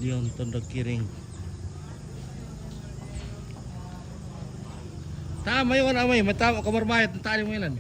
Stadion Tondok Kiring. Tama yun amay, matama kamar mayat ng tali mo ilan.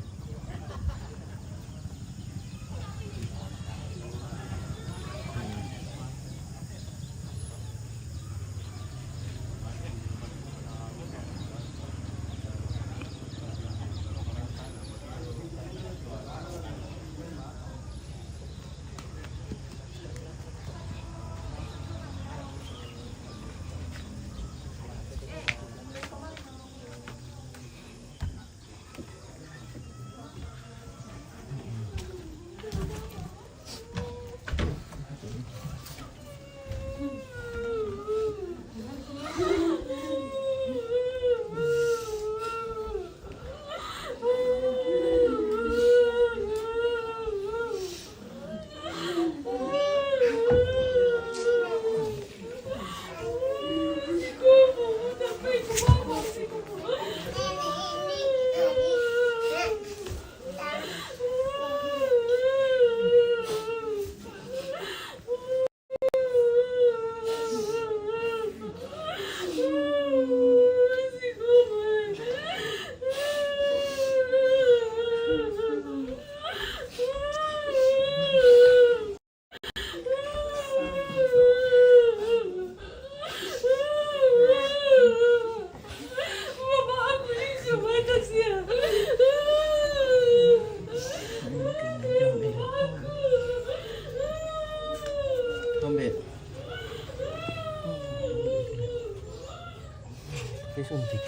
Suntik.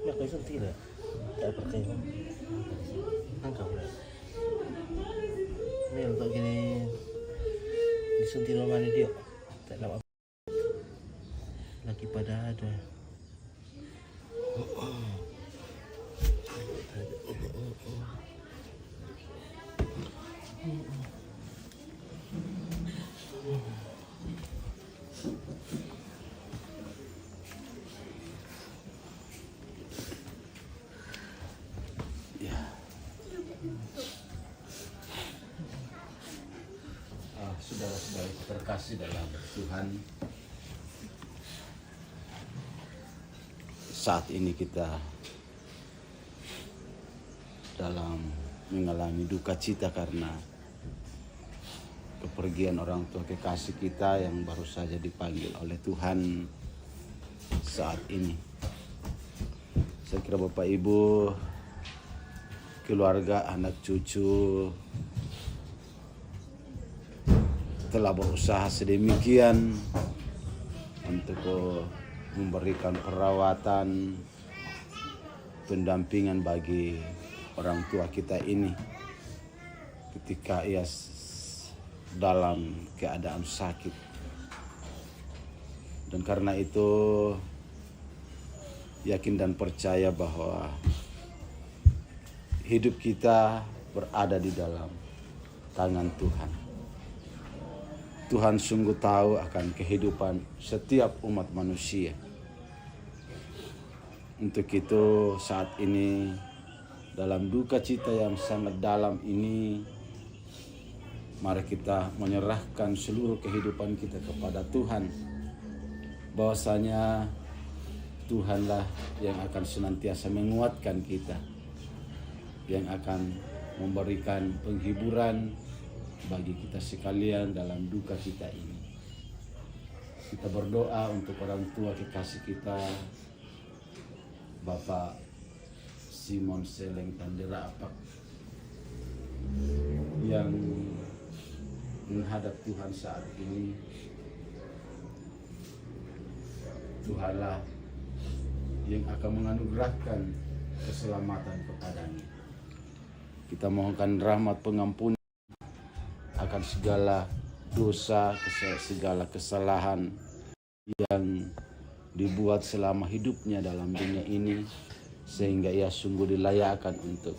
Pakai suntik dah, tak pakai angkat. Ini untuk gini disuntik rumah ni dia, tak nak apa. Lagi pada ada. Saudara-saudara terkasih dalam Tuhan, saat ini kita dalam mengalami duka cita karena kepergian orang tua kekasih kita yang baru saja dipanggil oleh Tuhan saat ini. Saya kira Bapak Ibu, keluarga, anak cucu telah berusaha sedemikian untuk memberikan perawatan, pendampingan bagi orang tua kita ini ketika ia dalam keadaan sakit. Dan karena itu yakin dan percaya bahwa hidup kita berada di dalam tangan Tuhan. Tuhan sungguh tahu akan kehidupan setiap umat manusia. Untuk itu saat ini dalam duka cita yang sangat dalam ini, mari kita menyerahkan seluruh kehidupan kita kepada Tuhan. bahwasanya Tuhanlah yang akan senantiasa menguatkan kita, yang akan memberikan penghiburan bagi kita sekalian dalam duka kita ini. Kita berdoa untuk orang tua kekasih kita, Bapak Simon Seleng Tandera Apak, yang menghadap Tuhan saat ini. Tuhanlah yang akan menganugerahkan keselamatan kepadanya. Kita mohonkan rahmat pengampunan akan segala dosa, segala kesalahan yang dibuat selama hidupnya dalam dunia ini, sehingga ia sungguh dilayakkan untuk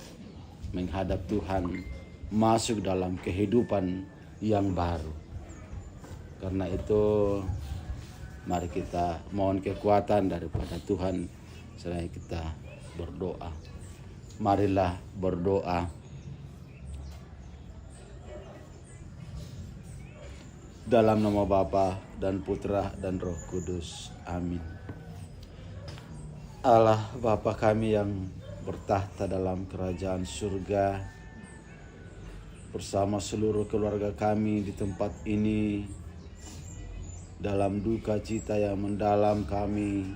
menghadap Tuhan, masuk dalam kehidupan yang baru. Karena itu mari kita mohon kekuatan daripada Tuhan, seraya kita berdoa. Marilah berdoa. Dalam nama Bapa dan Putra dan Roh Kudus. Amin. Allah Bapa kami yang bertahta dalam kerajaan surga, bersama seluruh keluarga kami di tempat ini, dalam duka cita yang mendalam kami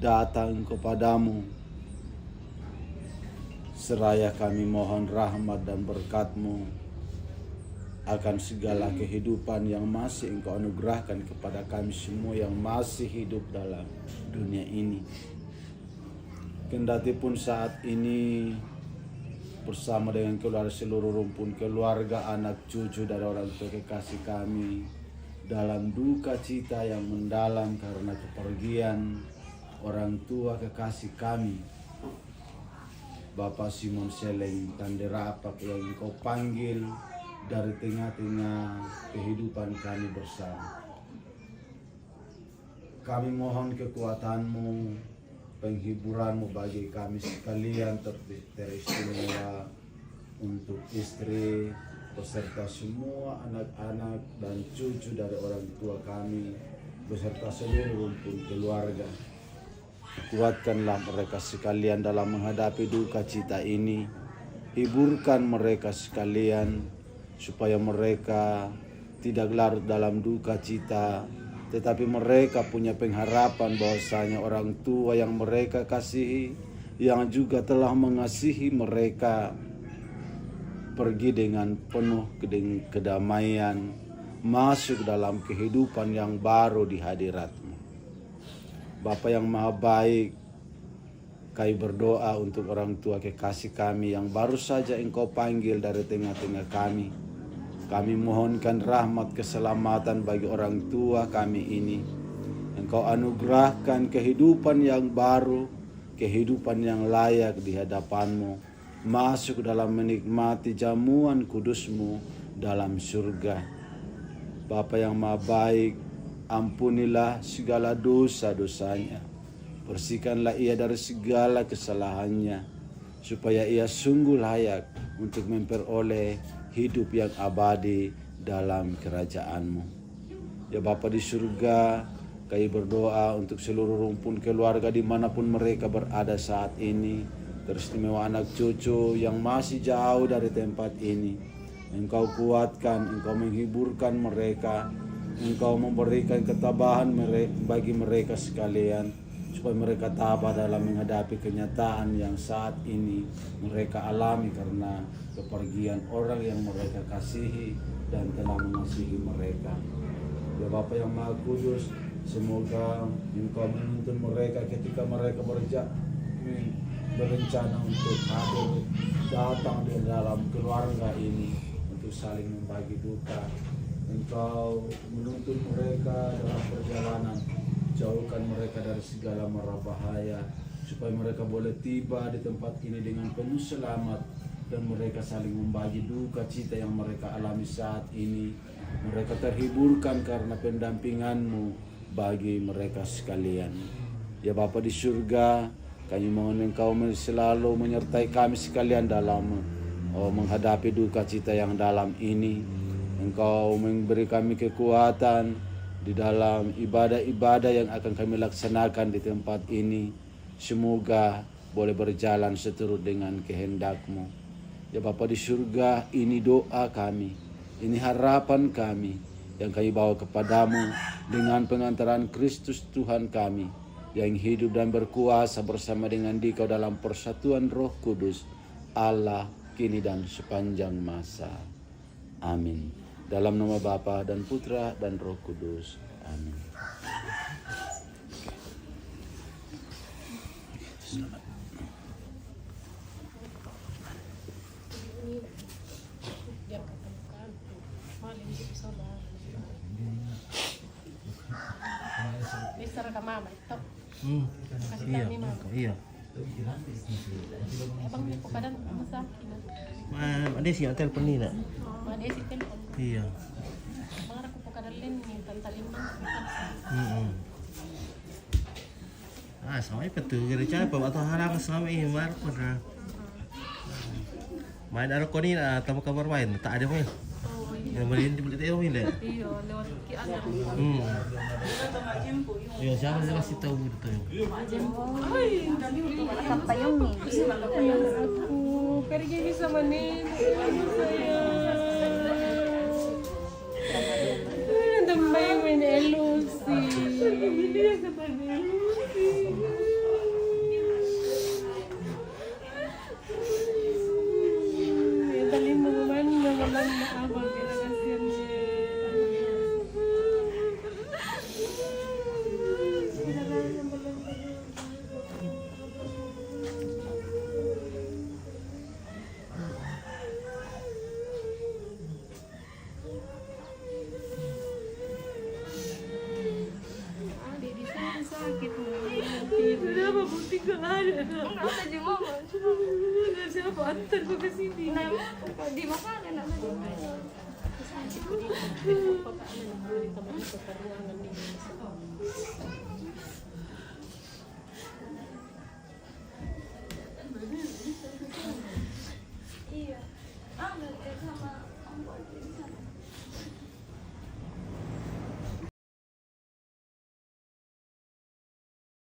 datang kepadamu, seraya kami mohon rahmat dan berkat-Mu akan segala kehidupan yang masih Engkau anugerahkan kepada kami semua yang masih hidup dalam dunia ini. Kendati pun saat ini bersama dengan keluarga, seluruh rumpun keluarga, anak cucu dari orang tua kekasih kami, dalam duka cita yang mendalam karena kepergian orang tua kekasih kami, Bapak Simon Seleng Tandera Apak, yang Engkau panggil dari tengah-tengah kehidupan kami bersama. Kami mohon kekuatan-Mu, penghiburan-Mu bagi kami sekalian teristimewa, untuk istri beserta semua anak-anak dan cucu dari orang tua kami, beserta seluruh rumpun keluarga. Kuatkanlah mereka sekalian dalam menghadapi duka cita ini. Hiburkan mereka sekalian, supaya mereka tidak larut dalam duka cita, tetapi mereka punya pengharapan bahwasanya orang tua yang mereka kasihi, yang juga telah mengasihi mereka, pergi dengan penuh kedamaian, masuk dalam kehidupan yang baru di hadirat-Mu. Bapa yang maha baik, kami berdoa untuk orang tua kekasih kami yang baru saja Engkau panggil dari tengah-tengah kami. Kami mohonkan rahmat keselamatan bagi orang tua kami ini. Engkau anugerahkan kehidupan yang baru, kehidupan yang layak di hadapan-Mu, masuk dalam menikmati jamuan kudus-Mu dalam surga. Bapa yang maha baik, ampunilah segala dosa-dosanya. Bersihkanlah ia dari segala kesalahannya, supaya ia sungguh layak untuk memperoleh hidup yang abadi dalam kerajaan-Mu. Ya Bapa di surga, kami berdoa untuk seluruh rumpun keluarga dimanapun mereka berada saat ini, teristimewa anak cucu yang masih jauh dari tempat ini. Engkau kuatkan, Engkau menghiburkan mereka, Engkau memberikan ketabahan bagi mereka sekalian, supaya mereka tabah dalam menghadapi kenyataan yang saat ini mereka alami karena kepergian orang yang mereka kasihi dan telah mengasihi mereka. Ya Bapa yang Maha Kudus, semoga Engkau menuntun mereka ketika mereka berencana untuk hadir, datang di dalam keluarga ini untuk saling membagi duka. Engkau menuntun mereka dalam perjalanan, jauhkan mereka dari segala mara bahaya, supaya mereka boleh tiba di tempat ini dengan penuh selamat, dan mereka saling membagi duka cita yang mereka alami saat ini. Mereka terhiburkan karena pendampingan-Mu bagi mereka sekalian. Ya Bapa di surga, kami mohon Engkau selalu menyertai kami sekalian dalam menghadapi duka cita yang dalam ini. Engkau memberi kami kekuatan, di dalam ibadah-ibadah yang akan kami laksanakan di tempat ini. Semoga boleh berjalan seturut dengan kehendak-Mu. Ya Bapa di surga, ini doa kami, ini harapan kami yang kami bawa kepadamu dengan pengantaran Kristus Tuhan kami yang hidup dan berkuasa bersama dengan Dikau dalam persatuan Roh Kudus, Allah kini dan sepanjang masa. Amin. Dalam nama Bapa dan Putra dan Roh Kudus. Amin. Selamat. Bisa ka mama ito. Kasi Iya, kami mama. iya. Abang may pukadan mo sa akin. Ada sih yang telepon ni nak. Mga desi telepon. Iya. Mga ko pukadan lin ni tantalin mo. Sama apa tu? Kira cakap atau harang selama ini mar pada. Main ada kau ni tamu kabar main tak ada main. Oh, Yang main di belit ni le. iyo, lewat ki anak. Yo siapa dia kasih tahu itu? Kapayong ni. Aku pergi bisa manin. Damay main elusi. Dia kata elusi. Ya tali mo man naman na abang kinakasyan niya. Sakit mo. Tidak apa bukti ka ada. Enggak usah di mama. Siapa antar ko ke sini? Nah, di makanan nak lagi. Papa, ano,